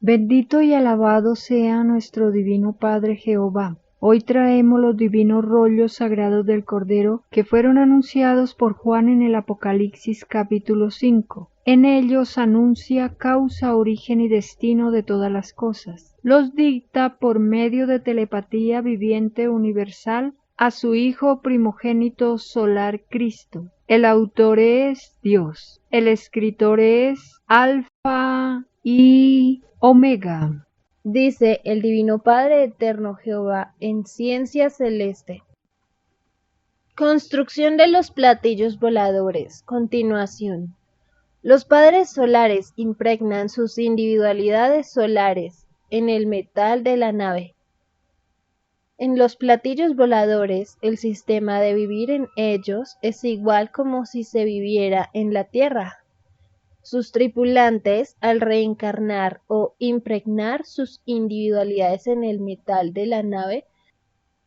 Bendito y alabado sea nuestro Divino Padre Jehová. Hoy traemos los divinos rollos sagrados del Cordero que fueron anunciados por Juan en el Apocalipsis capítulo 5. En ellos anuncia causa, origen y destino de todas las cosas. Los dicta por medio de telepatía viviente universal a su Hijo primogénito solar Cristo. El autor es Dios. El escritor es Alfa y Omega. Dice el Divino Padre Eterno Jehová en Ciencia Celeste. Construcción de los platillos voladores. Continuación. Los padres solares impregnan sus individualidades solares en el metal de la nave. En los platillos voladores, el sistema de vivir en ellos es igual como si se viviera en la Tierra. Sus tripulantes, al reencarnar o impregnar sus individualidades en el metal de la nave,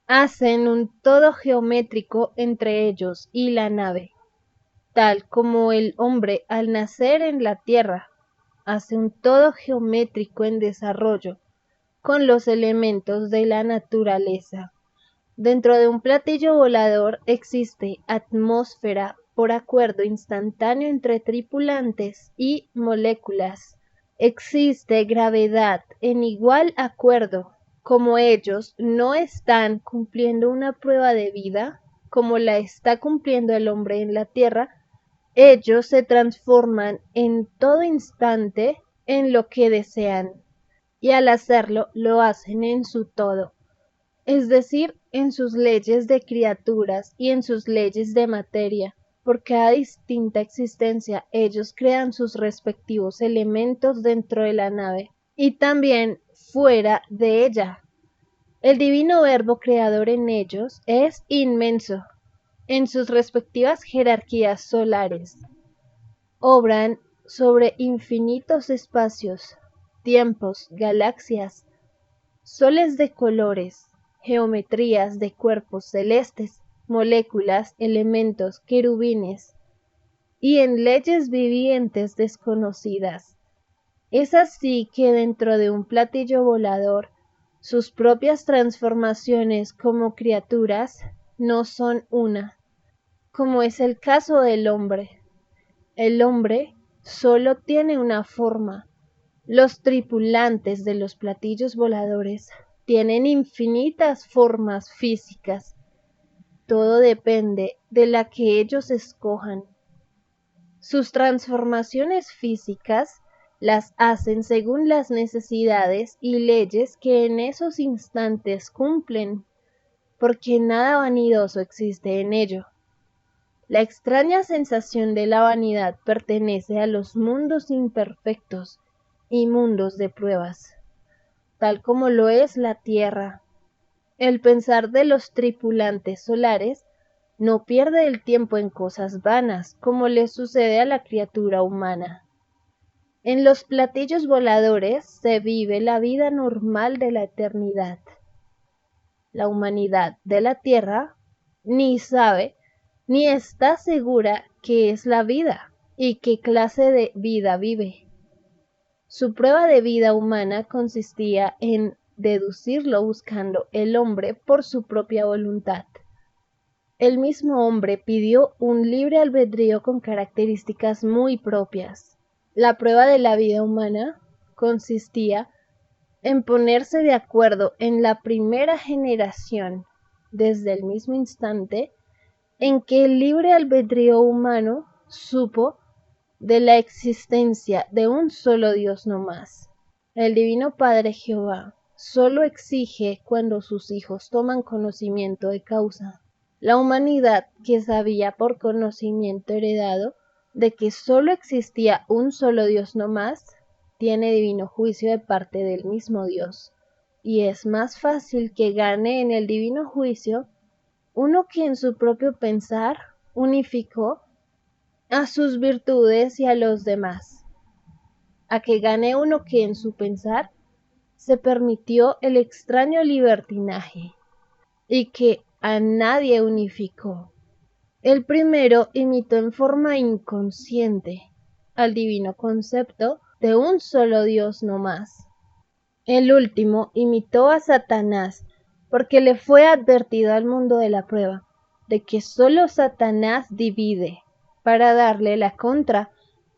hacen un todo geométrico entre ellos y la nave, tal como el hombre al nacer en la Tierra hace un todo geométrico en desarrollo con los elementos de la naturaleza. Dentro de un platillo volador existe atmósfera por acuerdo instantáneo entre tripulantes y moléculas. Existe gravedad en igual acuerdo. Como ellos no están cumpliendo una prueba de vida, como la está cumpliendo el hombre en la Tierra, ellos se transforman en todo instante en lo que desean, y al hacerlo lo hacen en su todo, es decir, en sus leyes de criaturas y en sus leyes de materia. Por cada distinta existencia ellos crean sus respectivos elementos dentro de la nave y también fuera de ella. El divino verbo creador en ellos es inmenso. En sus respectivas jerarquías solares obran sobre infinitos espacios, tiempos, galaxias, soles de colores, geometrías de cuerpos celestes, moléculas, elementos, querubines, y en leyes vivientes desconocidas. Es así que dentro de un platillo volador, sus propias transformaciones como criaturas no son una, como es el caso del hombre. El hombre solo tiene una forma. Los tripulantes de los platillos voladores tienen infinitas formas físicas. Todo depende de la que ellos escojan. Sus transformaciones físicas las hacen según las necesidades y leyes que en esos instantes cumplen, porque nada vanidoso existe en ello. La extraña sensación de la vanidad pertenece a los mundos imperfectos y mundos de pruebas, tal como lo es la Tierra. El pensar de los tripulantes solares no pierde el tiempo en cosas vanas, como le sucede a la criatura humana. En los platillos voladores se vive la vida normal de la eternidad. La humanidad de la Tierra ni sabe ni está segura qué es la vida y qué clase de vida vive. Su prueba de vida humana consistía en deducirlo buscando el hombre por su propia voluntad. El mismo hombre pidió un libre albedrío con características muy propias. La prueba de la vida humana consistía en ponerse de acuerdo en la primera generación, desde el mismo instante en que el libre albedrío humano supo de la existencia de un solo Dios no más. El Divino Padre Jehová solo exige cuando sus hijos toman conocimiento de causa. La humanidad, que sabía por conocimiento heredado de que solo existía un solo Dios no más, tiene divino juicio de parte del mismo Dios, y es más fácil que gane en el divino juicio uno que en su propio pensar unificó a sus virtudes y a los demás, a que gane uno que en su pensar se permitió el extraño libertinaje y que a nadie unificó. El primero imitó en forma inconsciente al divino concepto de un solo Dios no más, El último imitó a Satanás, porque le fue advertido al mundo de la prueba, de que sólo Satanás divide, para darle la contra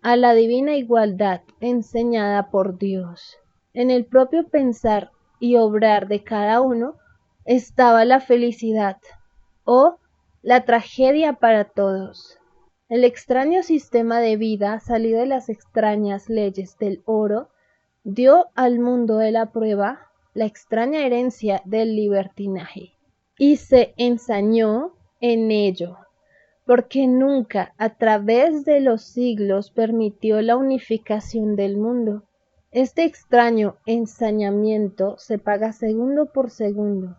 a la divina igualdad enseñada por Dios. En el propio pensar y obrar de cada uno estaba la felicidad o la tragedia para todos. El extraño sistema de vida salido de las extrañas leyes del oro dio al mundo de la prueba la extraña herencia del libertinaje y se ensañó en ello, porque nunca a través de los siglos permitió la unificación del mundo. Este extraño ensañamiento se paga segundo por segundo.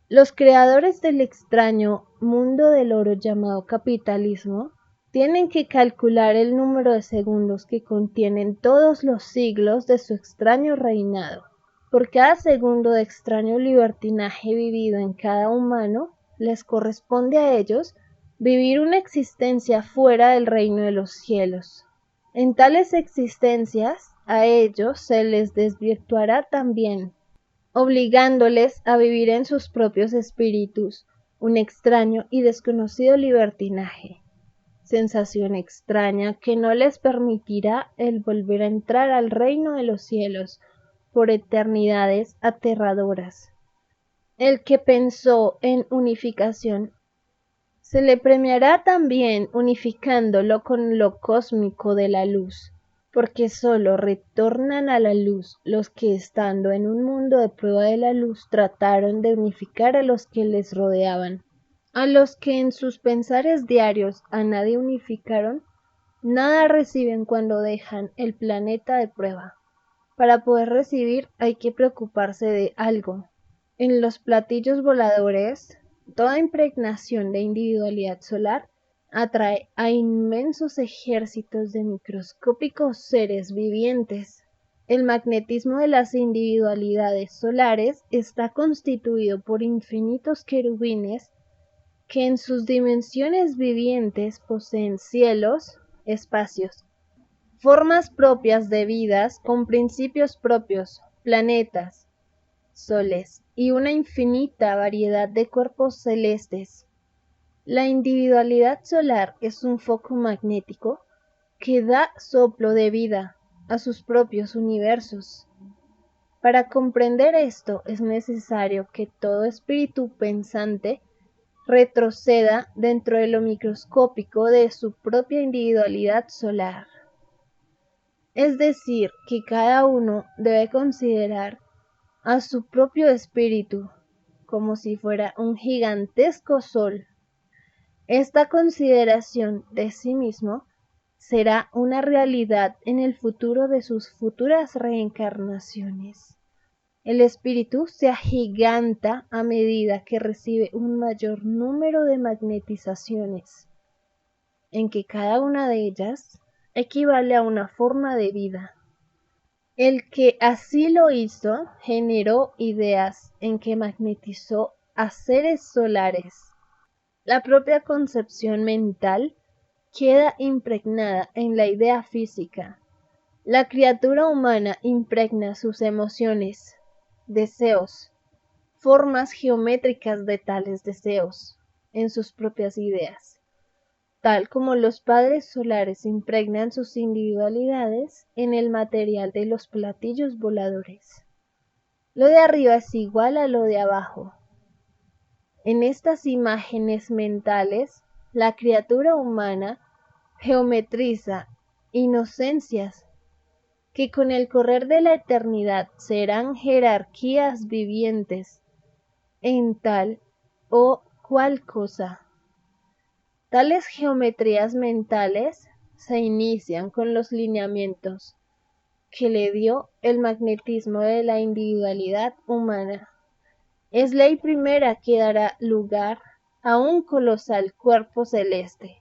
Los creadores del extraño mundo del oro llamado capitalismo tienen que calcular el número de segundos que contienen todos los siglos de su extraño reinado. Por cada segundo de extraño libertinaje vivido en cada humano, les corresponde a ellos vivir una existencia fuera del reino de los cielos. En tales existencias, a ellos se les desvirtuará también, obligándoles a vivir en sus propios espíritus un extraño y desconocido libertinaje, sensación extraña que no les permitirá el volver a entrar al reino de los cielos por eternidades aterradoras. El que pensó en unificación se le premiará también unificándolo con lo cósmico de la luz, porque sólo retornan a la luz los que estando en un mundo de prueba de la luz trataron de unificar a los que les rodeaban. A los que en sus pensares diarios a nadie unificaron, nada reciben cuando dejan el planeta de prueba. Para poder recibir hay que preocuparse de algo. En los platillos voladores, toda impregnación de individualidad solar atrae a inmensos ejércitos de microscópicos seres vivientes. El magnetismo de las individualidades solares está constituido por infinitos querubines que en sus dimensiones vivientes poseen cielos, espacios, formas propias de vidas con principios propios, planetas, soles y una infinita variedad de cuerpos celestes. La individualidad solar es un foco magnético que da soplo de vida a sus propios universos. Para comprender esto es necesario que todo espíritu pensante retroceda dentro de lo microscópico de su propia individualidad solar. Es decir, que cada uno debe considerar a su propio espíritu como si fuera un gigantesco sol. Esta consideración de sí mismo será una realidad en el futuro de sus futuras reencarnaciones. El espíritu se agiganta a medida que recibe un mayor número de magnetizaciones, en que cada una de ellas equivale a una forma de vida. El que así lo hizo generó ideas en que magnetizó a seres solares. La propia concepción mental queda impregnada en la idea física. La criatura humana impregna sus emociones, deseos, formas geométricas de tales deseos, en sus propias ideas, tal como los padres solares impregnan sus individualidades en el material de los platillos voladores. Lo de arriba es igual a lo de abajo. En estas imágenes mentales, la criatura humana geometriza inocencias que con el correr de la eternidad serán jerarquías vivientes en tal o cual cosa. Tales geometrías mentales se inician con los lineamientos que le dio el magnetismo de la individualidad humana. Es ley primera que dará lugar a un colosal cuerpo celeste,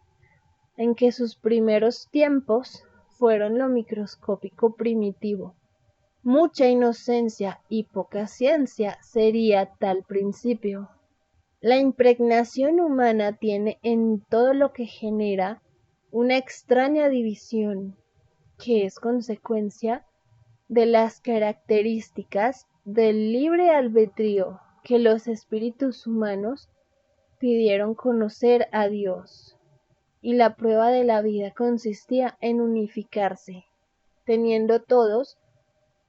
en que sus primeros tiempos fueron lo microscópico primitivo. Mucha inocencia y poca ciencia sería tal principio. La impregnación humana tiene en todo lo que genera una extraña división, que es consecuencia de las características del libre albedrío que los espíritus humanos pidieron conocer a Dios, y la prueba de la vida consistía en unificarse, teniendo todos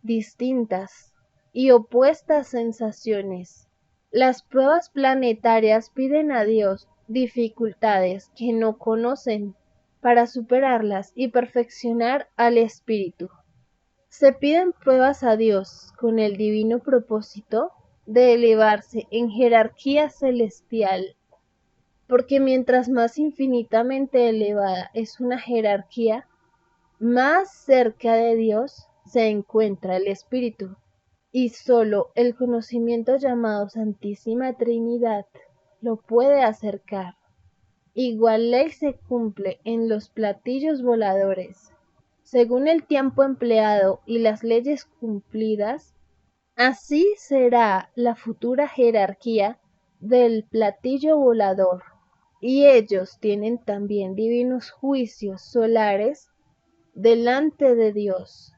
distintas y opuestas sensaciones. Las pruebas planetarias piden a Dios dificultades que no conocen para superarlas y perfeccionar al espíritu. Se piden pruebas a Dios con el divino propósito de elevarse en jerarquía celestial, porque mientras más infinitamente elevada es una jerarquía, más cerca de Dios se encuentra el espíritu, y sólo el conocimiento llamado Santísima Trinidad lo puede acercar. Igual ley se cumple en los platillos voladores. Según el tiempo empleado y las leyes cumplidas, así será la futura jerarquía del platillo volador. Y ellos tienen también divinos juicios solares delante de Dios,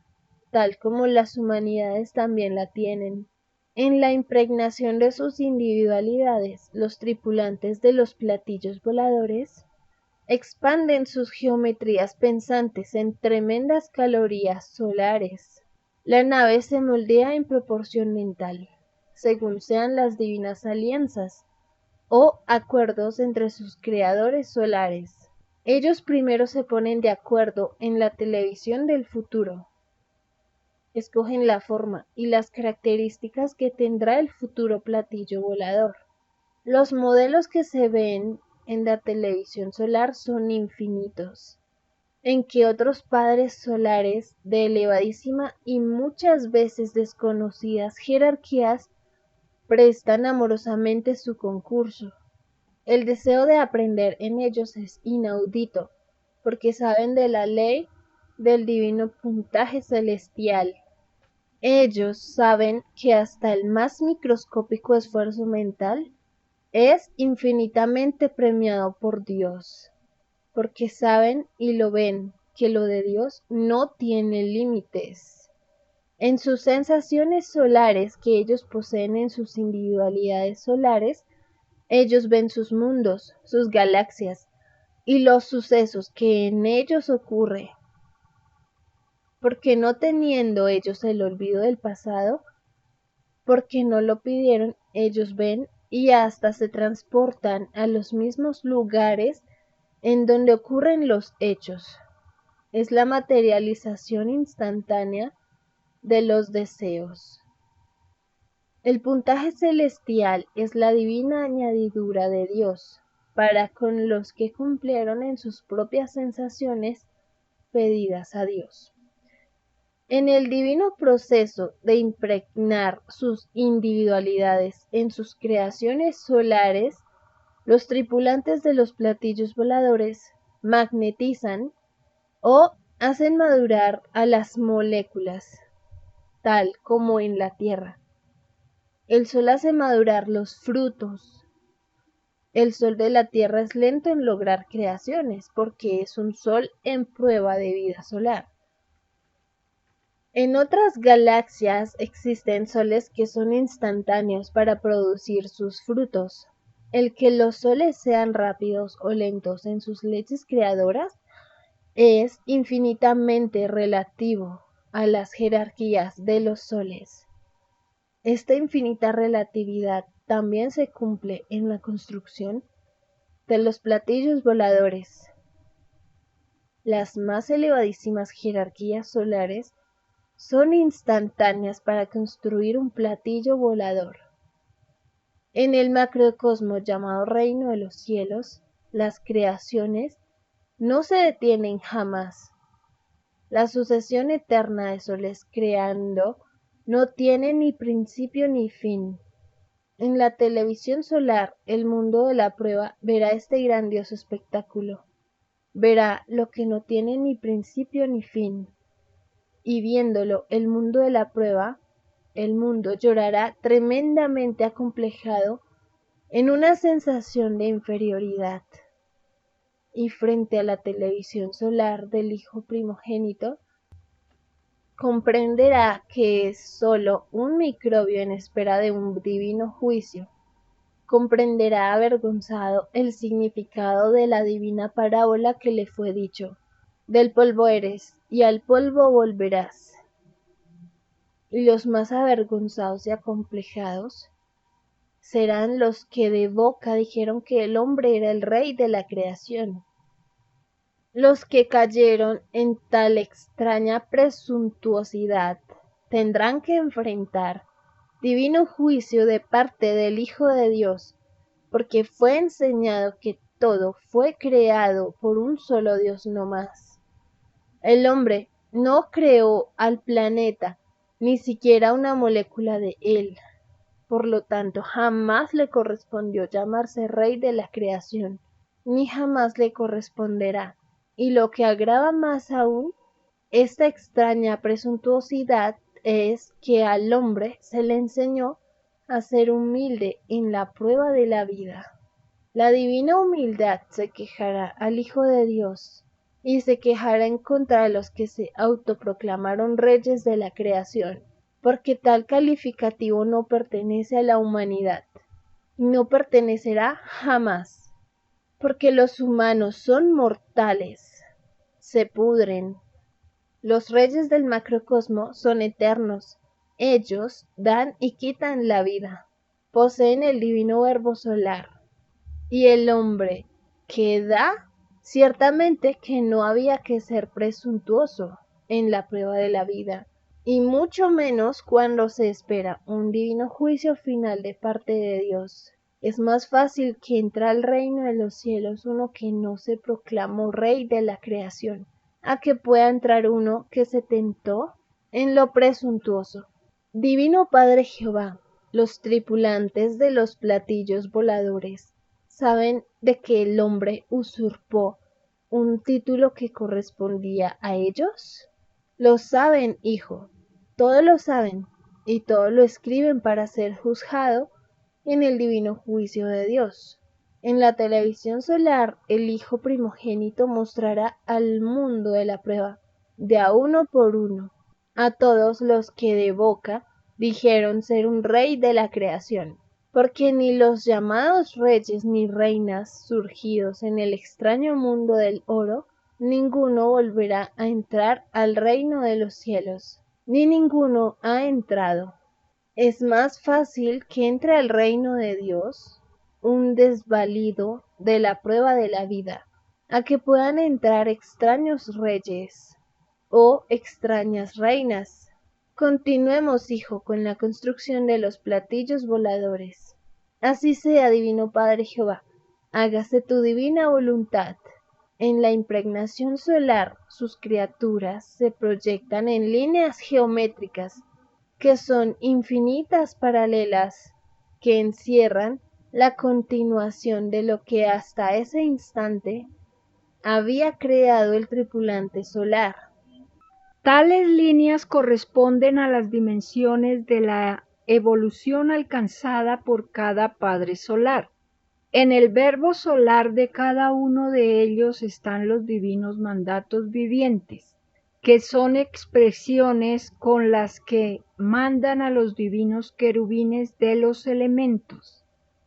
tal como las humanidades también la tienen. En la impregnación de sus individualidades, los tripulantes de los platillos voladores expanden sus geometrías pensantes en tremendas calorías solares. La nave se moldea en proporción mental, según sean las divinas alianzas o acuerdos entre sus creadores solares. Ellos primero se ponen de acuerdo en la televisión del futuro. Escogen la forma y las características que tendrá el futuro platillo volador. Los modelos que se ven en la televisión solar son infinitos, en que otros padres solares de elevadísima y muchas veces desconocidas jerarquías prestan amorosamente su concurso. El deseo de aprender en ellos es inaudito, porque saben de la ley del divino puntaje celestial. Ellos saben que hasta el más microscópico esfuerzo mental es infinitamente premiado por Dios, porque saben y lo ven que lo de Dios no tiene límites. En sus sensaciones solares que ellos poseen en sus individualidades solares, ellos ven sus mundos, sus galaxias y los sucesos que en ellos ocurre, porque no teniendo ellos el olvido del pasado, porque no lo pidieron, ellos ven y hasta se transportan a los mismos lugares en donde ocurren los hechos. Es la materialización instantánea de los deseos. El puntaje celestial es la divina añadidura de Dios para con los que cumplieron en sus propias sensaciones pedidas a Dios. En el divino proceso de impregnar sus individualidades en sus creaciones solares, los tripulantes de los platillos voladores magnetizan o hacen madurar a las moléculas, tal como en la Tierra. El sol hace madurar los frutos. El sol de la Tierra es lento en lograr creaciones porque es un sol en prueba de vida solar. En otras galaxias existen soles que son instantáneos para producir sus frutos. El que los soles sean rápidos o lentos en sus leches creadoras es infinitamente relativo a las jerarquías de los soles. Esta infinita relatividad también se cumple en la construcción de los platillos voladores. Las más elevadísimas jerarquías solares son instantáneas para construir un platillo volador. En el macrocosmos llamado reino de los cielos, las creaciones no se detienen jamás. La sucesión eterna de soles creando no tiene ni principio ni fin. En la televisión solar, el mundo de la prueba verá este grandioso espectáculo. Verá lo que no tiene ni principio ni fin. Y viéndolo el mundo de la prueba, el mundo llorará tremendamente acomplejado en una sensación de inferioridad. Y frente a la televisión solar del Hijo primogénito, comprenderá que es solo un microbio en espera de un divino juicio. Comprenderá avergonzado el significado de la divina parábola que le fue dicho: del polvo eres, y al polvo volverás. Y los más avergonzados y acomplejados serán los que de boca dijeron que el hombre era el rey de la creación. Los que cayeron en tal extraña presuntuosidad tendrán que enfrentar divino juicio de parte del Hijo de Dios, porque fue enseñado que todo fue creado por un solo Dios no más. El hombre no creó al planeta, ni siquiera una molécula de él. Por lo tanto, jamás le correspondió llamarse rey de la creación, ni jamás le corresponderá. Y lo que agrava más aún esta extraña presuntuosidad es que al hombre se le enseñó a ser humilde en la prueba de la vida. La divina humildad se quejará al Hijo de Dios y se quejará en contra de los que se autoproclamaron reyes de la creación, porque tal calificativo no pertenece a la humanidad y no pertenecerá jamás, porque los humanos son mortales, se pudren. Los reyes del macrocosmo son eternos, ellos dan y quitan la vida, poseen el divino verbo solar. Y el hombre que da, ciertamente que no había que ser presuntuoso en la prueba de la vida, y mucho menos cuando se espera un divino juicio final de parte de Dios. Es más fácil que entre al reino de los cielos uno que no se proclamó rey de la creación, a que pueda entrar uno que se tentó en lo presuntuoso. Divino Padre Jehová, los tripulantes de los platillos voladores saben de que el hombre usurpó un título que correspondía a ellos. Lo saben, hijo, todo lo saben, y todo lo escriben para ser juzgado en el divino juicio de Dios. En la televisión solar, el Hijo primogénito mostrará al mundo de la prueba, de a uno por uno, a todos los que de boca dijeron ser un rey de la creación, porque ni los llamados reyes ni reinas surgidos en el extraño mundo del oro, ninguno volverá a entrar al reino de los cielos, ni ninguno ha entrado. Es más fácil que entre al reino de Dios un desvalido de la prueba de la vida, a que puedan entrar extraños reyes o extrañas reinas. Continuemos, hijo, con la construcción de los platillos voladores. Así sea, divino Padre Jehová, hágase tu divina voluntad. En la impregnación solar, sus criaturas se proyectan en líneas geométricas que son infinitas paralelas, que encierran la continuación de lo que hasta ese instante había creado el tripulante solar. Tales líneas corresponden a las dimensiones de la evolución alcanzada por cada padre solar. En el verbo solar de cada uno de ellos están los divinos mandatos vivientes, que son expresiones con las que mandan a los divinos querubines de los elementos.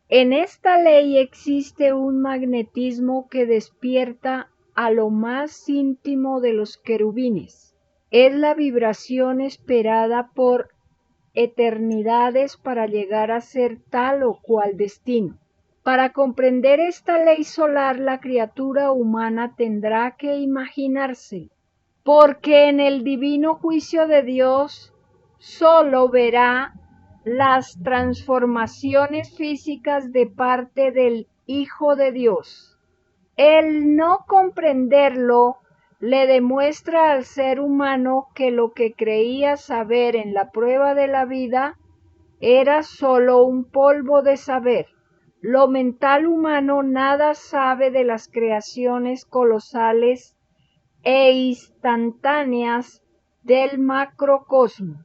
En esta ley existe un magnetismo que despierta a lo más íntimo de los querubines. Es la vibración esperada por eternidades para llegar a ser tal o cual destino. Para comprender esta ley solar, la criatura humana tendrá que imaginarse, porque en el divino juicio de Dios sólo verá las transformaciones físicas de parte del Hijo de Dios. El no comprenderlo le demuestra al ser humano que lo que creía saber en la prueba de la vida era sólo un polvo de saber. Lo mental humano nada sabe de las creaciones colosales e instantáneas del macrocosmo.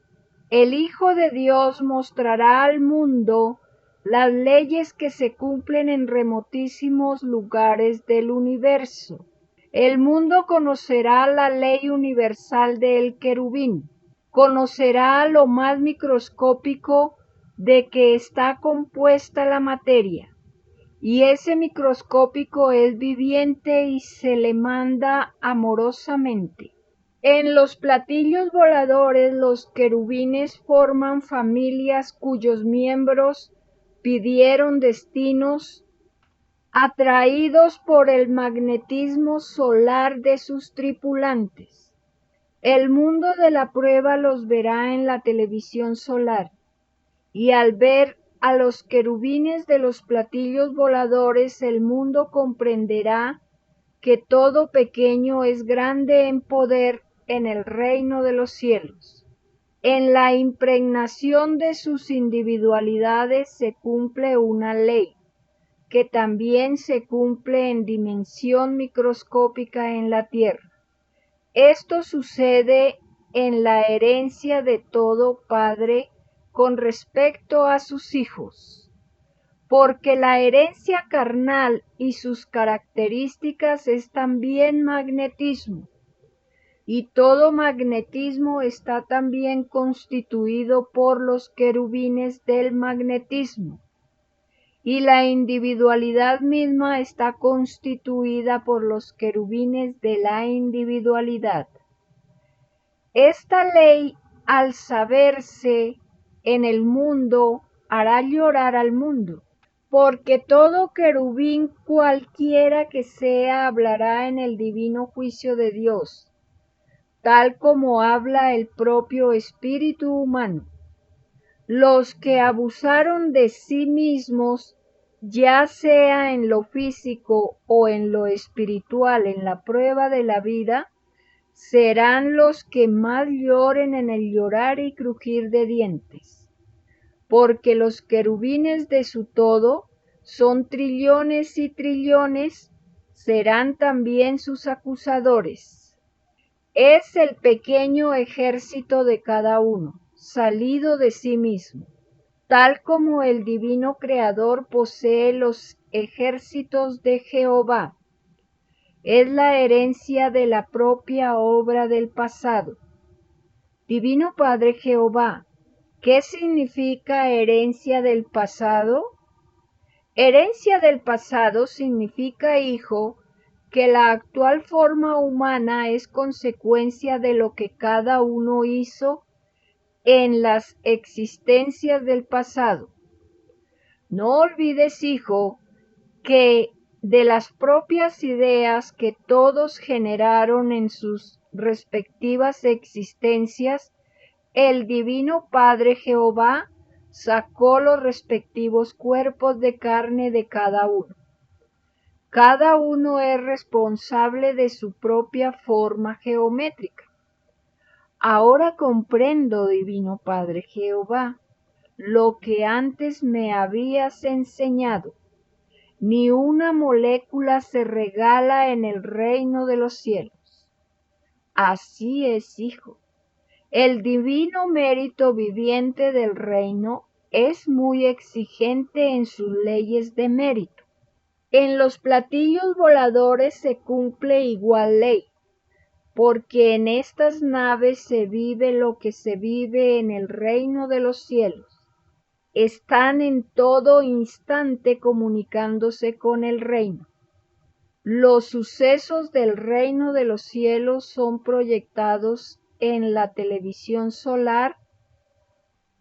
El Hijo de Dios mostrará al mundo las leyes que se cumplen en remotísimos lugares del universo. El mundo conocerá la ley universal del querubín. conocerá lo más microscópico de que está compuesta la materia, y ese microscópico es viviente y se le manda amorosamente. En los platillos voladores los querubines forman familias cuyos miembros pidieron destinos atraídos por el magnetismo solar de sus tripulantes. El mundo de la prueba los verá en la televisión solar, y al ver a los querubines de los platillos voladores el mundo comprenderá que todo pequeño es grande en poder en el reino de los cielos. En la impregnación de sus individualidades se cumple una ley, que también se cumple en dimensión microscópica en la tierra. Esto sucede en la herencia de todo padre con respecto a sus hijos, porque la herencia carnal y sus características es también magnetismo, y todo magnetismo está también constituido por los querubines del magnetismo, y la individualidad misma está constituida por los querubines de la individualidad. Esta ley, al saberse en el mundo, hará llorar al mundo, porque todo querubín cualquiera que sea hablará en el divino juicio de Dios, tal como habla el propio espíritu humano. Los que abusaron de sí mismos, ya sea en lo físico o en lo espiritual, en la prueba de la vida, serán los que más lloren en el llorar y crujir de dientes, porque los querubines de su todo son trillones y trillones, serán también sus acusadores. Es el pequeño ejército de cada uno, salido de sí mismo, tal como el divino Creador posee los ejércitos de Jehová. Es la herencia de la propia obra del pasado. Divino Padre Jehová, ¿qué significa herencia del pasado? Herencia del pasado significa, hijo, que la actual forma humana es consecuencia de lo que cada uno hizo en las existencias del pasado. No olvides, hijo, que de las propias ideas que todos generaron en sus respectivas existencias, el Divino Padre Jehová sacó los respectivos cuerpos de carne de cada uno. Cada uno es responsable de su propia forma geométrica. Ahora comprendo, Divino Padre Jehová, lo que antes me habías enseñado. Ni una molécula se regala en el reino de los cielos. Así es, hijo. El divino mérito viviente del reino es muy exigente en sus leyes de mérito. En los platillos voladores se cumple igual ley, porque en estas naves se vive lo que se vive en el reino de los cielos. Están en todo instante comunicándose con el reino. Los sucesos del reino de los cielos son proyectados en la televisión solar.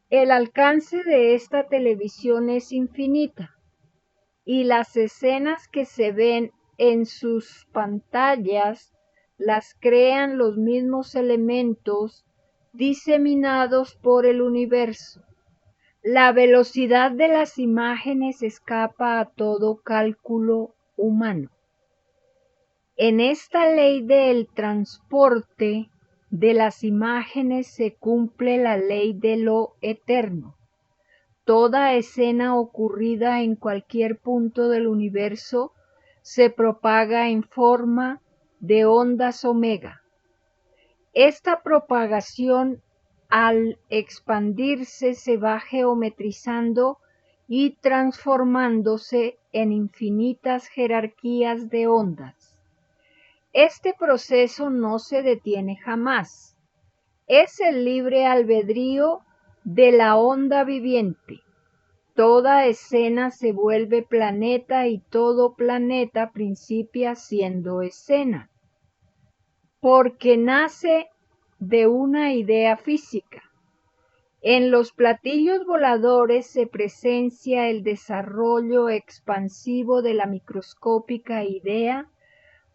El alcance de esta televisión es infinita, y las escenas que se ven en sus pantallas las crean los mismos elementos diseminados por el universo. La velocidad de las imágenes escapa a todo cálculo humano. En esta ley del transporte de las imágenes se cumple la ley de lo eterno. Toda escena ocurrida en cualquier punto del universo se propaga en forma de ondas omega. Esta propagación al expandirse se va geometrizando y transformándose en infinitas jerarquías de ondas. Este proceso no se detiene jamás. es el libre albedrío de la onda viviente. Toda escena se vuelve planeta y todo planeta principia siendo escena, porque nace de una idea física. En los platillos voladores se presencia el desarrollo expansivo de la microscópica idea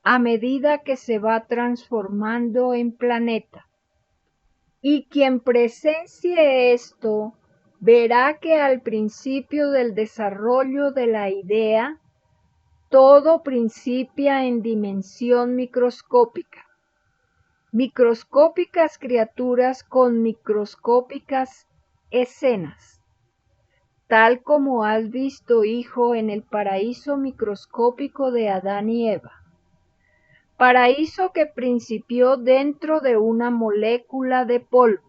a medida que se va transformando en planeta. Y quien presencie esto verá que al principio del desarrollo de la idea, todo principia en dimensión microscópica. Microscópicas criaturas con microscópicas escenas, tal como has visto, hijo, en el paraíso microscópico de Adán y Eva. Paraíso que principió dentro de una molécula de polvo.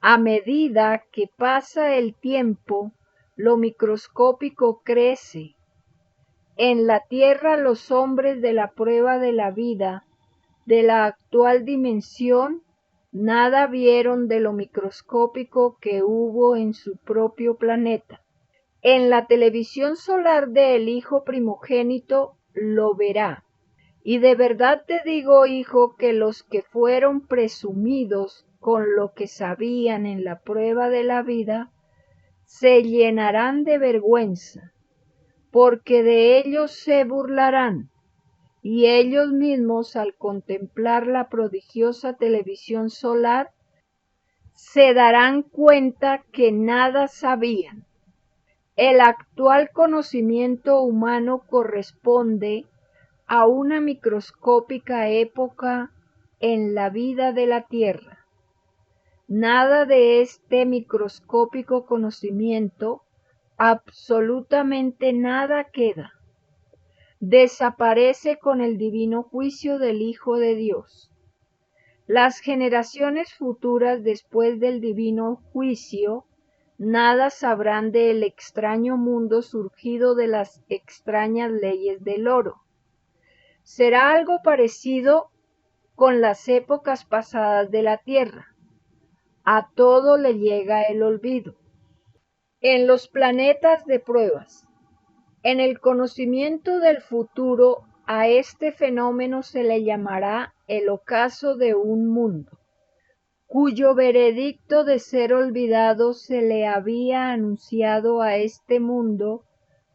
A medida que pasa el tiempo, lo microscópico crece. En la tierra los hombres de la prueba de la vida, de la actual dimensión, nada vieron de lo microscópico que hubo en su propio planeta. En la televisión solar del Hijo primogénito lo verá. Y de verdad te digo, hijo, que los que fueron presumidos con lo que sabían en la prueba de la vida, se llenarán de vergüenza, porque de ellos se burlarán, y ellos mismos al contemplar la prodigiosa televisión solar, se darán cuenta que nada sabían. El actual conocimiento humano corresponde a una microscópica época en la vida de la Tierra. Nada de este microscópico conocimiento, absolutamente nada queda. Desaparece con el divino juicio del Hijo de Dios. Las generaciones futuras después del divino juicio nada sabrán del extraño mundo surgido de las extrañas leyes del oro. Será algo parecido con las épocas pasadas de la Tierra. A todo le llega el olvido. En los planetas de pruebas, en el conocimiento del futuro, a este fenómeno se le llamará el ocaso de un mundo, cuyo veredicto de ser olvidado se le había anunciado a este mundo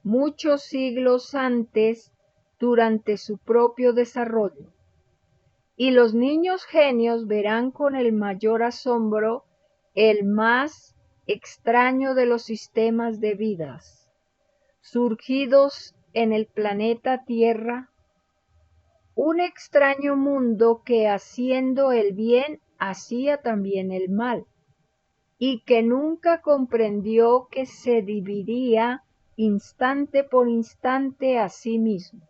muchos siglos antes durante su propio desarrollo. Y los niños genios verán con el mayor asombro el más extraño de los sistemas de vidas, surgidos en el planeta Tierra, un extraño mundo que haciendo el bien hacía también el mal, y que nunca comprendió que se dividía instante por instante a sí mismo.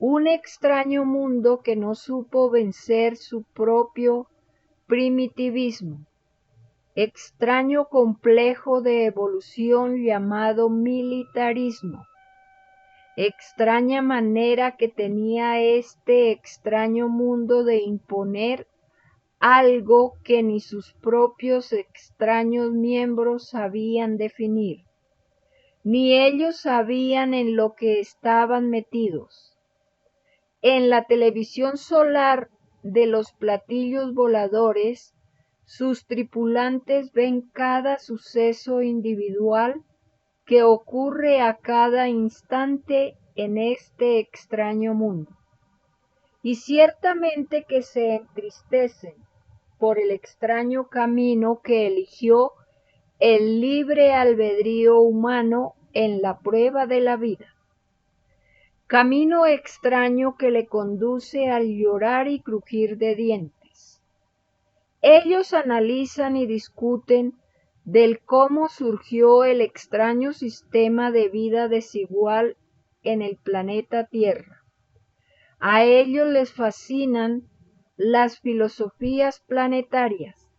Un extraño mundo que no supo vencer su propio primitivismo, extraño complejo de evolución llamado militarismo, extraña manera que tenía este extraño mundo de imponer algo que ni sus propios extraños miembros sabían definir, ni ellos sabían en lo que estaban metidos. En la televisión solar de los platillos voladores, sus tripulantes ven cada suceso individual que ocurre a cada instante en este extraño mundo. Y ciertamente que se entristecen por el extraño camino que eligió el libre albedrío humano en la prueba de la vida. Camino extraño que le conduce al llorar y crujir de dientes. Ellos analizan y discuten del cómo surgió el extraño sistema de vida desigual en el planeta Tierra. A ellos les fascinan las filosofías planetarias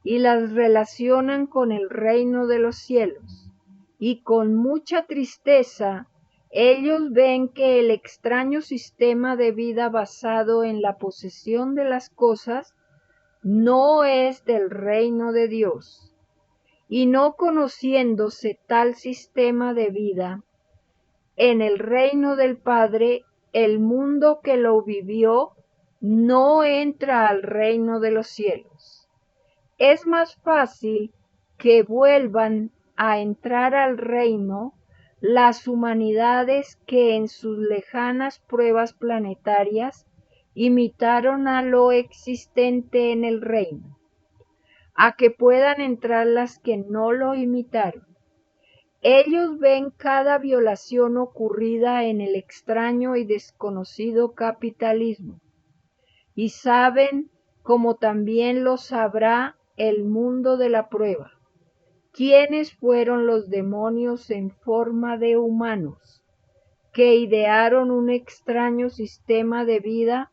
y las relacionan con el reino de los cielos, y con mucha tristeza ellos ven que el extraño sistema de vida basado en la posesión de las cosas no es del reino de Dios, y no conociéndose tal sistema de vida en el reino del Padre, el mundo que lo vivió no entra al reino de los cielos. Es más fácil que vuelvan a entrar al reino las humanidades que en sus lejanas pruebas planetarias imitaron a lo existente en el reino, a que puedan entrar las que no lo imitaron. Ellos ven cada violación ocurrida en el extraño y desconocido capitalismo, y saben, como también lo sabrá el mundo de la prueba, quiénes fueron los demonios en forma de humanos que idearon un extraño sistema de vida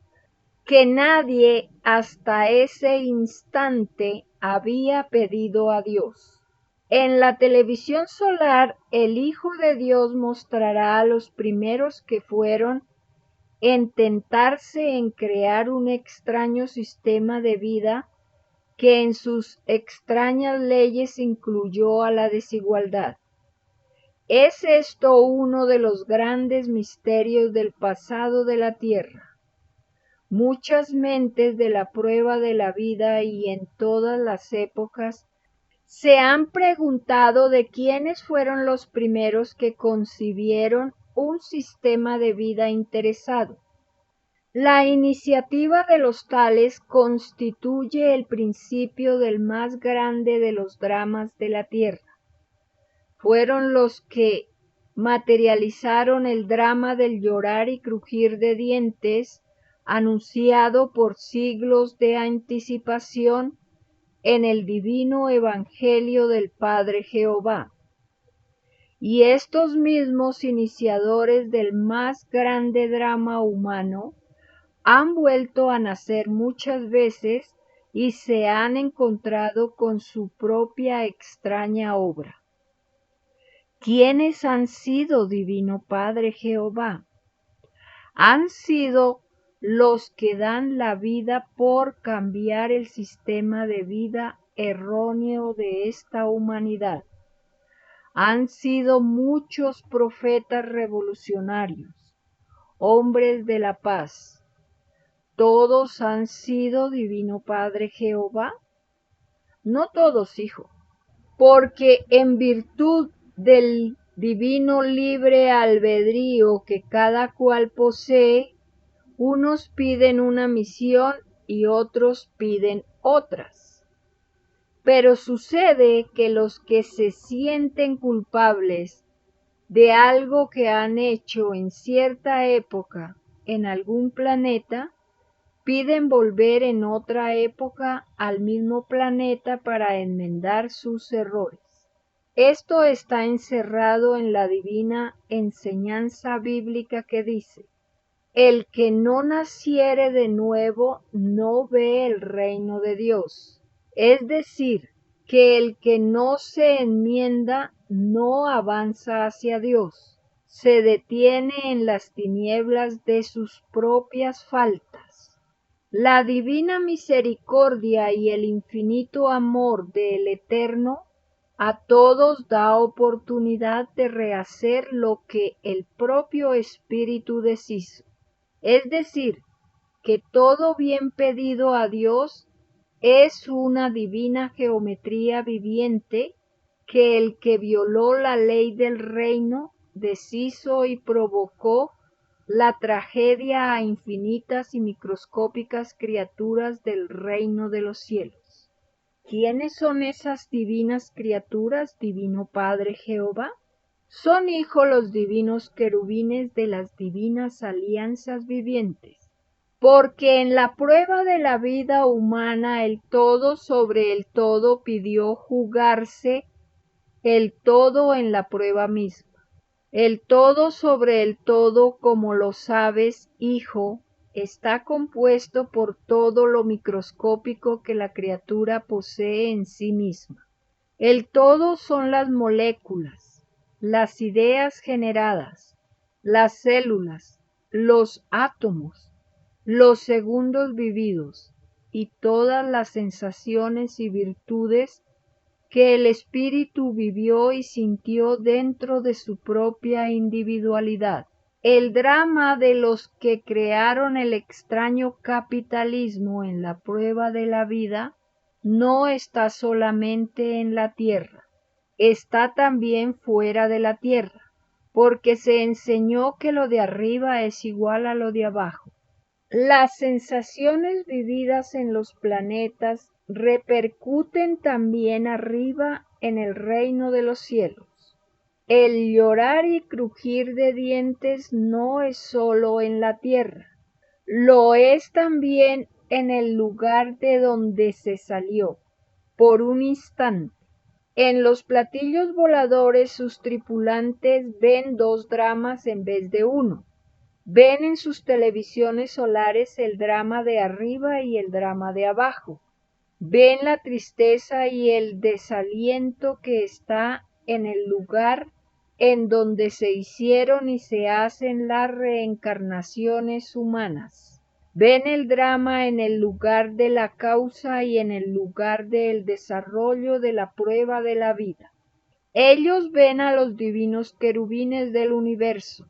que nadie hasta ese instante había pedido a Dios. En la televisión solar, el Hijo de Dios mostrará a los primeros que fueron en tentarse en crear un extraño sistema de vida que en sus extrañas leyes incluyó a la desigualdad. Es esto uno de los grandes misterios del pasado de la Tierra. Muchas mentes de la prueba de la vida y en todas las épocas se han preguntado de quiénes fueron los primeros que concibieron un sistema de vida interesado. La iniciativa de los tales constituye el principio del más grande de los dramas de la tierra. Fueron los que materializaron el drama del llorar y crujir de dientes, anunciado por siglos de anticipación en el divino Evangelio del Padre Jehová. Y estos mismos iniciadores del más grande drama humano han vuelto a nacer muchas veces y se han encontrado con su propia extraña obra. ¿Quiénes han sido, Divino Padre Jehová? Han sido los que dan la vida por cambiar el sistema de vida erróneo de esta humanidad. Han sido muchos profetas revolucionarios, hombres de la paz. ¿Todos han sido, Divino Padre Jehová? No todos, hijo, porque en virtud del divino libre albedrío que cada cual posee, unos piden una misión y otros piden otras. Pero sucede que los que se sienten culpables de algo que han hecho en cierta época en algún planeta, piden volver en otra época al mismo planeta para enmendar sus errores. Esto está encerrado en la divina enseñanza bíblica que dice: el que no naciere de nuevo no ve el reino de Dios. Es decir, que el que no se enmienda no avanza hacia Dios, se detiene en las tinieblas de sus propias faltas. La divina misericordia y el infinito amor del Eterno a todos da oportunidad de rehacer lo que el propio Espíritu deshizo. Es decir, que todo bien pedido a Dios es una divina geometría viviente que el que violó la ley del reino deshizo y provocó la tragedia a infinitas y microscópicas criaturas del reino de los cielos. ¿Quiénes son esas divinas criaturas, Divino Padre Jehová? Son hijos los divinos querubines de las divinas alianzas vivientes, porque en la prueba de la vida humana el todo sobre el todo pidió jugarse el todo en la prueba misma. El todo sobre el todo, como lo sabes, hijo, está compuesto por todo lo microscópico que la criatura posee en sí misma. El todo son las moléculas, las ideas generadas, las células, los átomos, los segundos vividos, y todas las sensaciones y virtudes que el espíritu vivió y sintió dentro de su propia individualidad. El drama de los que crearon el extraño capitalismo en la prueba de la vida no está solamente en la tierra, está también fuera de la tierra, porque se enseñó que lo de arriba es igual a lo de abajo. Las sensaciones vividas en los planetas repercuten también arriba en el reino de los cielos. El llorar y crujir de dientes no es solo en la tierra, lo es también en el lugar de donde se salió, por un instante. En los platillos voladores sus tripulantes ven dos dramas en vez de uno. Ven en sus televisiones solares el drama de arriba y el drama de abajo. Ven la tristeza y el desaliento que está en el lugar en donde se hicieron y se hacen las reencarnaciones humanas. Ven el drama en el lugar de la causa y en el lugar del desarrollo de la prueba de la vida. Ellos ven a los divinos querubines del universo,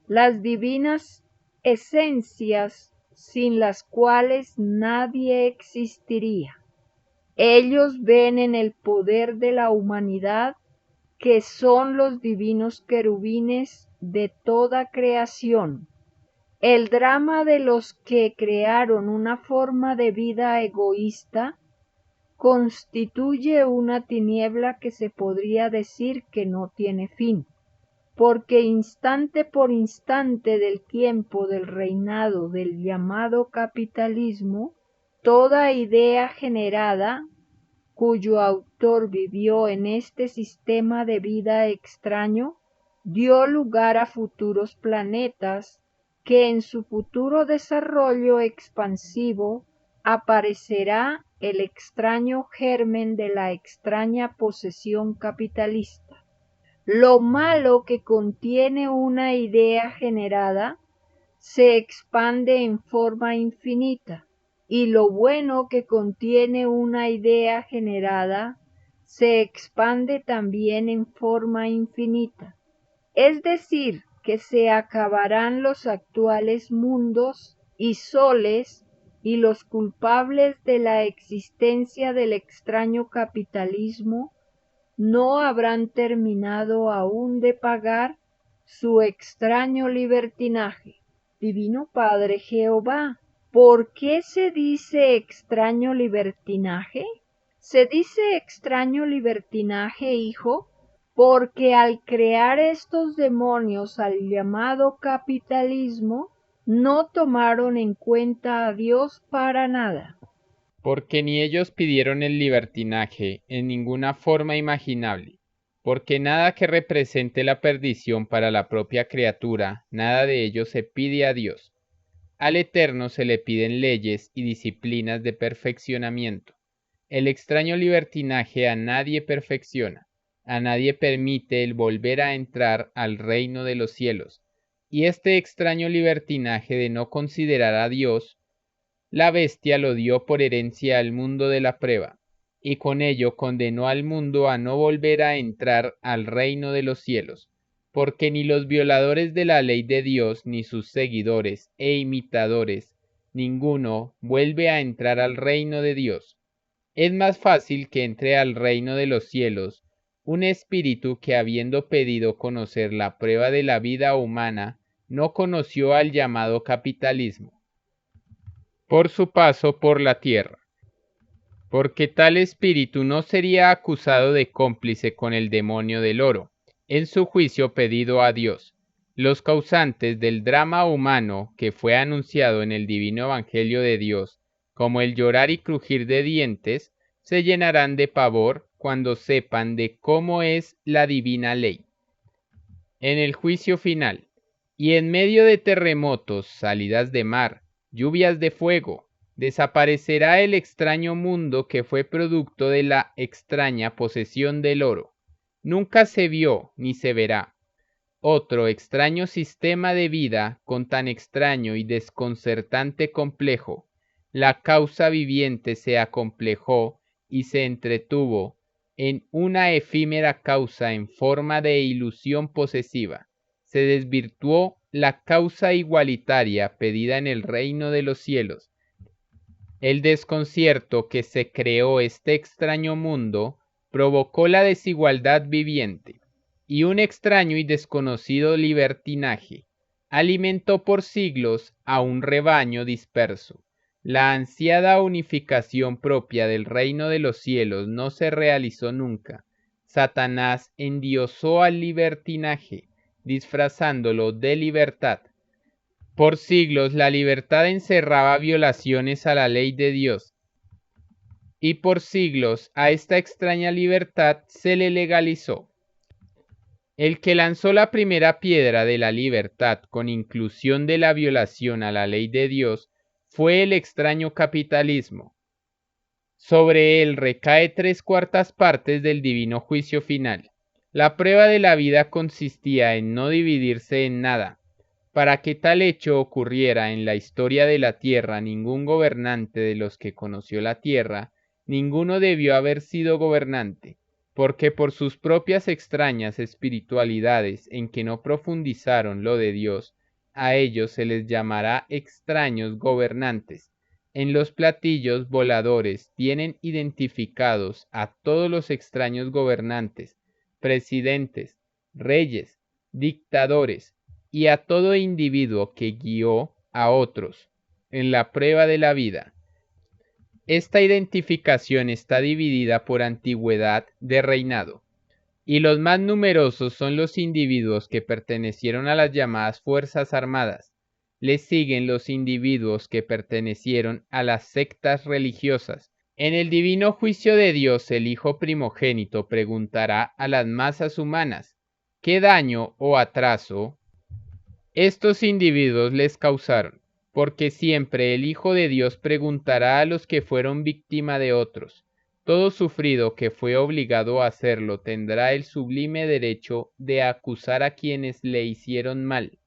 las divinas esencias sin las cuales nadie existiría. Ellos ven en el poder de la humanidad, que son los divinos querubines de toda creación, el drama de los que crearon una forma de vida egoísta constituye una tiniebla que se podría decir que no tiene fin, porque instante por instante del tiempo del reinado del llamado capitalismo, toda idea generada cuyo autor vivió en este sistema de vida extraño dio lugar a futuros planetas que en su futuro desarrollo expansivo aparecerá el extraño germen de la extraña posesión capitalista. Lo malo que contiene una idea generada se expande en forma infinita, y lo bueno que contiene una idea generada se expande también en forma infinita. Es decir, que se acabarán los actuales mundos y soles y los culpables de la existencia del extraño capitalismo no habrán terminado aún de pagar su extraño libertinaje. Divino Padre Jehová, ¿por qué se dice extraño libertinaje? Se dice extraño libertinaje, hijo, porque al crear estos demonios al llamado capitalismo, no tomaron en cuenta a Dios para nada. Porque ni ellos pidieron el libertinaje en ninguna forma imaginable, porque nada que represente la perdición para la propia criatura, nada de ello se pide a Dios. Al Eterno se le piden leyes y disciplinas de perfeccionamiento. El extraño libertinaje a nadie perfecciona, a nadie permite el volver a entrar al reino de los cielos, y este extraño libertinaje de no considerar a Dios, la bestia lo dio por herencia al mundo de la prueba, y con ello condenó al mundo a no volver a entrar al reino de los cielos, porque ni los violadores de la ley de Dios, ni sus seguidores e imitadores, ninguno vuelve a entrar al reino de Dios. Es más fácil que entre al reino de los cielos un espíritu que, habiendo pedido conocer la prueba de la vida humana, no conoció al llamado capitalismo, por su paso por la tierra, porque tal espíritu no sería acusado de cómplice con el demonio del oro, en su juicio pedido a Dios. Los causantes del drama humano que fue anunciado en el divino evangelio de Dios, como el llorar y crujir de dientes, se llenarán de pavor cuando sepan de cómo es la divina ley. En el juicio final, y en medio de terremotos, salidas de mar, lluvias de fuego, desaparecerá el extraño mundo que fue producto de la extraña posesión del oro. Nunca se vio ni se verá otro extraño sistema de vida con tan extraño y desconcertante complejo, la causa viviente se acomplejó y se entretuvo en una efímera causa en forma de ilusión posesiva. Se desvirtuó la causa igualitaria pedida en el reino de los cielos. El desconcierto que se creó este extraño mundo provocó la desigualdad viviente, y un extraño y desconocido libertinaje alimentó por siglos a un rebaño disperso. La ansiada unificación propia del reino de los cielos no se realizó nunca. Satanás endiosó al libertinaje, disfrazándolo de libertad. Por siglos la libertad encerraba violaciones a la ley de Dios, y por siglos a esta extraña libertad se le legalizó. El que lanzó la primera piedra de la libertad con inclusión de la violación a la ley de Dios fue el extraño capitalismo. Sobre él recae 3/4 partes del divino juicio final. La prueba de la vida consistía en no dividirse en nada. Para que tal hecho ocurriera en la historia de la tierra, ningún gobernante de los que conoció la tierra, ninguno debió haber sido gobernante, porque por sus propias extrañas espiritualidades en que no profundizaron lo de Dios, a ellos se les llamará extraños gobernantes. En los platillos voladores tienen identificados a todos los extraños gobernantes, presidentes, reyes, dictadores, y a todo individuo que guió a otros en la prueba de la vida. Esta identificación está dividida por antigüedad de reinado, y los más numerosos son los individuos que pertenecieron a las llamadas Fuerzas Armadas. Les siguen los individuos que pertenecieron a las sectas religiosas. En el divino juicio de Dios, el Hijo primogénito preguntará a las masas humanas, ¿qué daño o atraso estos individuos les causaron? Porque siempre el Hijo de Dios preguntará a los que fueron víctima de otros. Todo sufrido que fue obligado a hacerlo tendrá el sublime derecho de acusar a quienes le hicieron mal.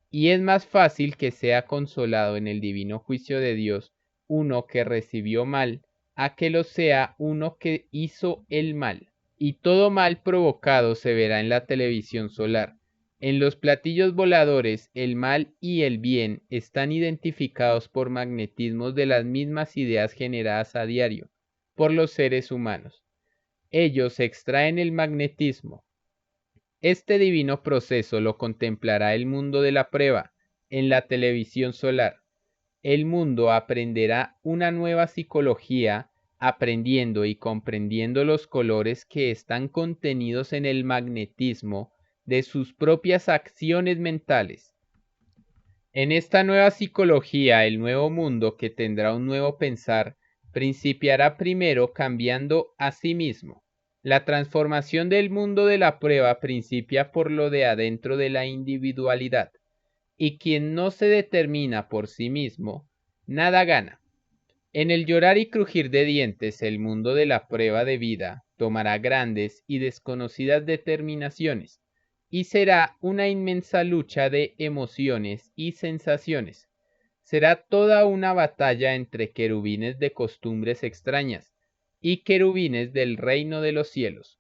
Y es más fácil que sea consolado en el divino juicio de Dios uno que recibió mal, a que lo sea uno que hizo el mal. Y todo mal provocado se verá en la televisión solar. En los platillos voladores, el mal y el bien están identificados por magnetismos de las mismas ideas generadas a diario por los seres humanos. Ellos extraen el magnetismo. Este divino proceso lo contemplará el mundo de la prueba en la televisión solar. El mundo aprenderá una nueva psicología, aprendiendo y comprendiendo los colores que están contenidos en el magnetismo de sus propias acciones mentales. En esta nueva psicología, el nuevo mundo, que tendrá un nuevo pensar, principiará primero cambiando a sí mismo. La transformación del mundo de la prueba principia por lo de adentro de la individualidad, y quien no se determina por sí mismo, nada gana. En el llorar y crujir de dientes, el mundo de la prueba de vida tomará grandes y desconocidas determinaciones, y será una inmensa lucha de emociones y sensaciones. Será toda una batalla entre querubines de costumbres extrañas y querubines del reino de los cielos.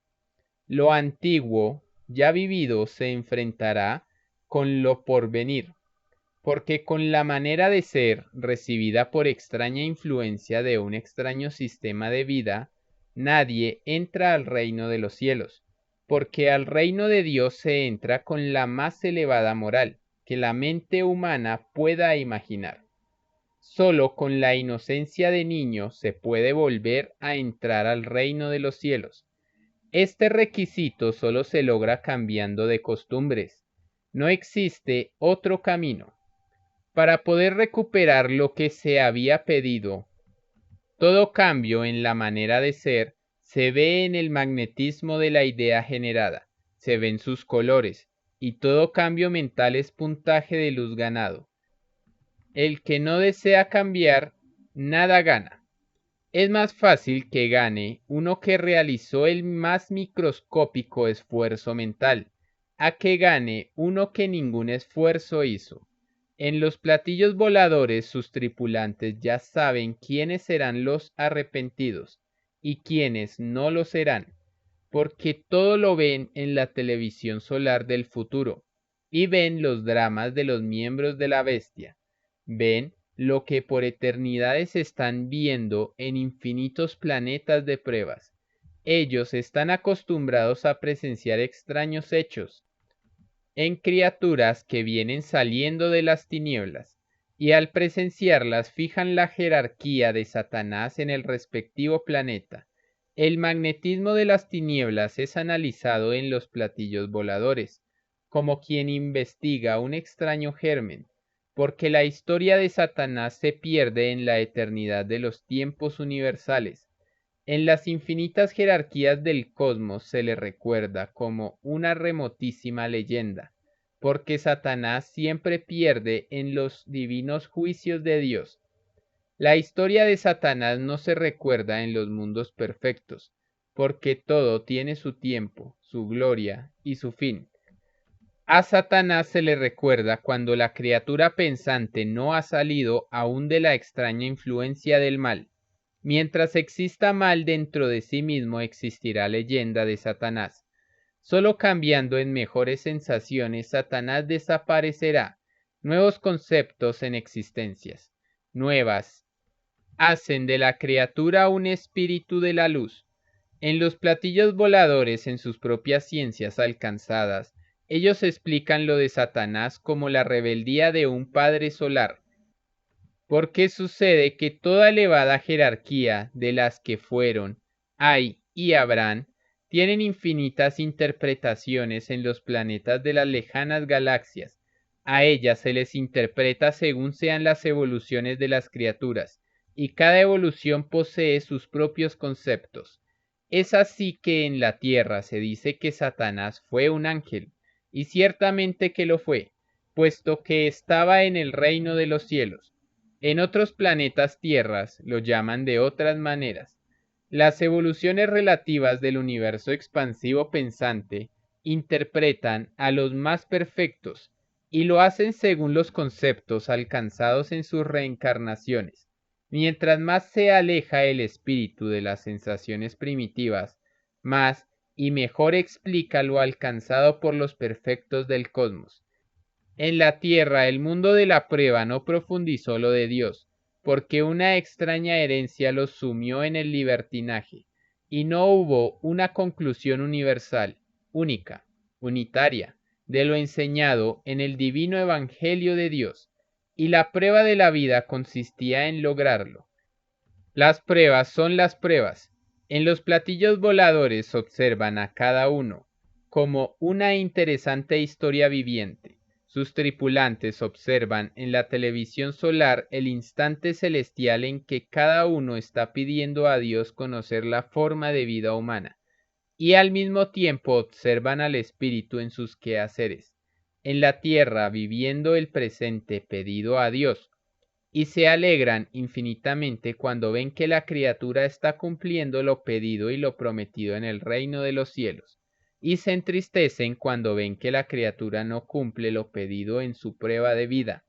Lo antiguo, ya vivido, se enfrentará con lo porvenir, porque con la manera de ser recibida por extraña influencia de un extraño sistema de vida, nadie entra al reino de los cielos, porque al reino de Dios se entra con la más elevada moral que la mente humana pueda imaginar. Solo con la inocencia de niño se puede volver a entrar al reino de los cielos. Este requisito solo se logra cambiando de costumbres. No existe otro camino. Para poder recuperar lo que se había pedido, todo cambio en la manera de ser se ve en el magnetismo de la idea generada, se ven sus colores, y todo cambio mental es puntaje de luz ganado. El que no desea cambiar, nada gana. Es más fácil que gane uno que realizó el más microscópico esfuerzo mental, a que gane uno que ningún esfuerzo hizo. En los platillos voladores sus tripulantes ya saben quiénes serán los arrepentidos y quiénes no lo serán, porque todo lo ven en la televisión solar del futuro, y ven los dramas de los miembros de la bestia, ven lo que por eternidades están viendo en infinitos planetas de pruebas. Ellos están acostumbrados a presenciar extraños hechos en criaturas que vienen saliendo de las tinieblas, y al presenciarlas fijan la jerarquía de Satanás en el respectivo planeta. El magnetismo de las tinieblas es analizado en los platillos voladores, como quien investiga un extraño germen, porque la historia de Satanás se pierde en la eternidad de los tiempos universales. En las infinitas jerarquías del cosmos se le recuerda como una remotísima leyenda, porque Satanás siempre pierde en los divinos juicios de Dios. La historia de Satanás no se recuerda en los mundos perfectos, porque todo tiene su tiempo, su gloria y su fin. A Satanás se le recuerda cuando la criatura pensante no ha salido aún de la extraña influencia del mal. Mientras exista mal dentro de sí mismo existirá leyenda de Satanás. Solo cambiando en mejores sensaciones Satanás desaparecerá. Nuevos conceptos en existencias nuevas hacen de la criatura un espíritu de la luz. En los platillos voladores, en sus propias ciencias alcanzadas, ellos explican lo de Satanás como la rebeldía de un padre solar. Porque sucede que toda elevada jerarquía de las que fueron, hay y habrán, tienen infinitas interpretaciones en los planetas de las lejanas galaxias. A ellas se les interpreta según sean las evoluciones de las criaturas, y cada evolución posee sus propios conceptos. Es así que en la tierra se dice que Satanás fue un ángel, y ciertamente que lo fue, puesto que estaba en el reino de los cielos. En otros planetas tierras lo llaman de otras maneras. Las evoluciones relativas del universo expansivo pensante interpretan a los más perfectos y lo hacen según los conceptos alcanzados en sus reencarnaciones. Mientras más se aleja el espíritu de las sensaciones primitivas, más y mejor explica lo alcanzado por los perfectos del cosmos. En la tierra el mundo de la prueba no profundizó lo de Dios, porque una extraña herencia los sumió en el libertinaje, y no hubo una conclusión universal, única, unitaria, de lo enseñado en el divino evangelio de Dios, y la prueba de la vida consistía en lograrlo. Las pruebas son las pruebas. En los platillos voladores observan a cada uno como una interesante historia viviente. Sus tripulantes observan en la televisión solar el instante celestial en que cada uno está pidiendo a Dios conocer la forma de vida humana, y al mismo tiempo observan al espíritu en sus quehaceres, en la tierra viviendo el presente pedido a Dios, y se alegran infinitamente cuando ven que la criatura está cumpliendo lo pedido y lo prometido en el reino de los cielos, y se entristecen cuando ven que la criatura no cumple lo pedido en su prueba de vida.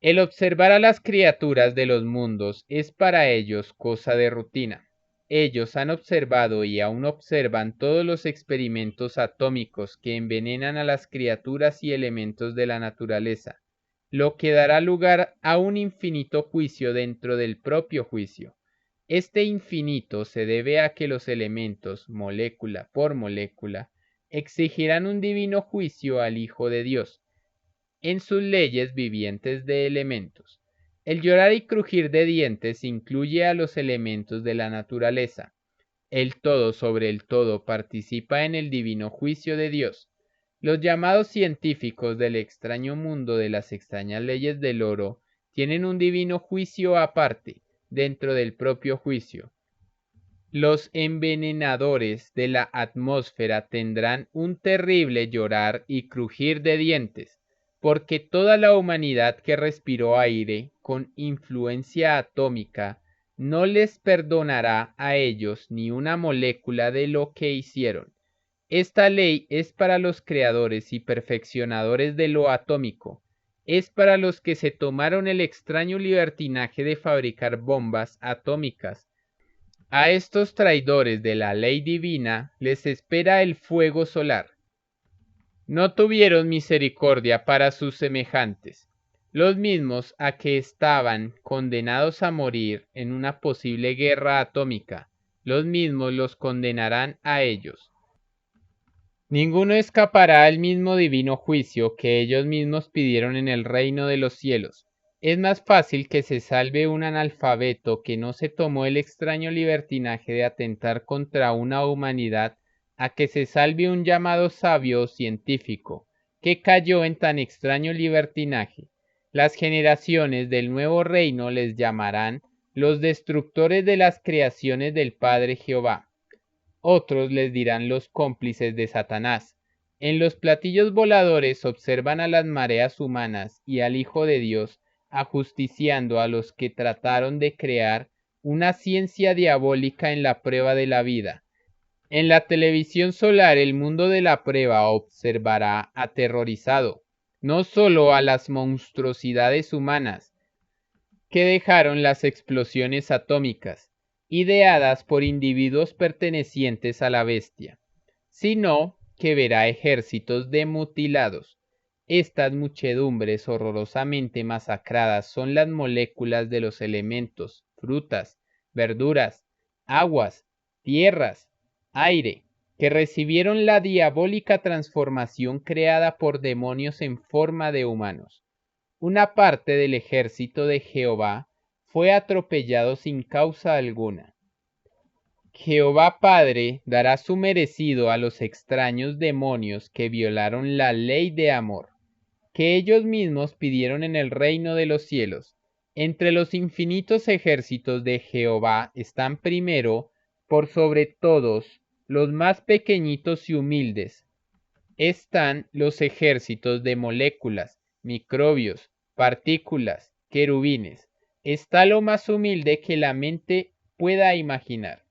El observar a las criaturas de los mundos es para ellos cosa de rutina. Ellos han observado y aún observan todos los experimentos atómicos que envenenan a las criaturas y elementos de la naturaleza, lo que dará lugar a un infinito juicio dentro del propio juicio. Este infinito se debe a que los elementos, molécula por molécula, exigirán un divino juicio al Hijo de Dios, en sus leyes vivientes de elementos. El llorar y crujir de dientes incluye a los elementos de la naturaleza. El todo sobre el todo participa en el divino juicio de Dios. Los llamados científicos del extraño mundo de las extrañas leyes del oro tienen un divino juicio aparte, dentro del propio juicio. Los envenenadores de la atmósfera tendrán un terrible llorar y crujir de dientes, porque toda la humanidad que respiró aire con influencia atómica no les perdonará a ellos ni una molécula de lo que hicieron. Esta ley es para los creadores y perfeccionadores de lo atómico, es para los que se tomaron el extraño libertinaje de fabricar bombas atómicas. A estos traidores de la ley divina les espera el fuego solar. No tuvieron misericordia para sus semejantes, los mismos a que estaban condenados a morir en una posible guerra atómica, los mismos los condenarán a ellos. Ninguno escapará al mismo divino juicio que ellos mismos pidieron en el reino de los cielos. Es más fácil que se salve un analfabeto que no se tomó el extraño libertinaje de atentar contra una humanidad a que se salve un llamado sabio o científico que cayó en tan extraño libertinaje. Las generaciones del nuevo reino les llamarán los destructores de las creaciones del Padre Jehová. Otros les dirán los cómplices de Satanás. En los platillos voladores observan a las mareas humanas y al Hijo de Dios ajusticiando a los que trataron de crear una ciencia diabólica en la prueba de la vida. En la televisión solar el mundo de la prueba observará aterrorizado no solo a las monstruosidades humanas que dejaron las explosiones atómicas, ideadas por individuos pertenecientes a la bestia, sino que verá ejércitos de mutilados. Estas muchedumbres horrorosamente masacradas son las moléculas de los elementos, frutas, verduras, aguas, tierras, aire, que recibieron la diabólica transformación creada por demonios en forma de humanos. Una parte del ejército de Jehová fue atropellado sin causa alguna. Jehová Padre dará su merecido a los extraños demonios que violaron la ley de amor, que ellos mismos pidieron en el reino de los cielos. Entre los infinitos ejércitos de Jehová están primero, por sobre todos, los más pequeñitos y humildes. Están los ejércitos de moléculas, microbios, partículas, querubines. Está lo más humilde que la mente pueda imaginar.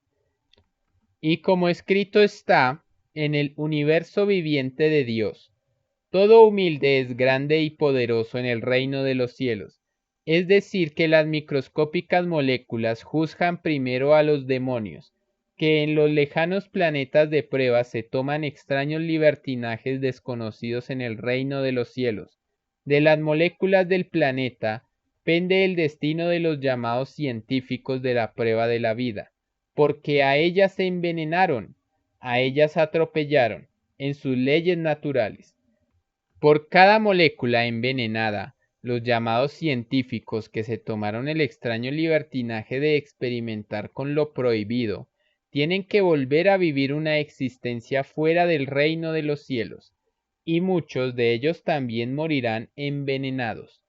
Y como escrito está en el universo viviente de Dios, todo humilde es grande y poderoso en el reino de los cielos. Es decir, que las microscópicas moléculas juzgan primero a los demonios, que en los lejanos planetas de prueba se toman extraños libertinajes desconocidos en el reino de los cielos. De las moléculas del planeta pende el destino de los llamados científicos de la prueba de la vida, porque a ellas se envenenaron, a ellas atropellaron en sus leyes naturales. Por cada molécula envenenada, los llamados científicos que se tomaron el extraño libertinaje de experimentar con lo prohibido, tienen que volver a vivir una existencia fuera del reino de los cielos, y muchos de ellos también morirán envenenados,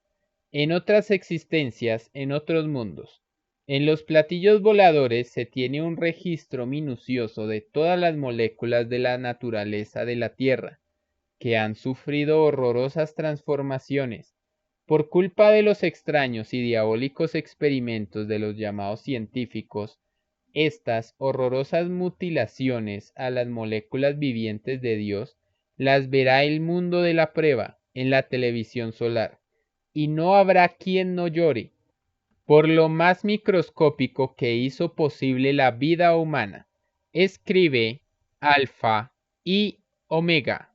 en otras existencias, en otros mundos. En los platillos voladores se tiene un registro minucioso de todas las moléculas de la naturaleza de la Tierra, que han sufrido horrorosas transformaciones por culpa de los extraños y diabólicos experimentos de los llamados científicos. Estas horrorosas mutilaciones a las moléculas vivientes de Dios las verá el mundo de la prueba en la televisión solar, y no habrá quien no llore por lo más microscópico que hizo posible la vida humana. Escribe Alfa y Omega.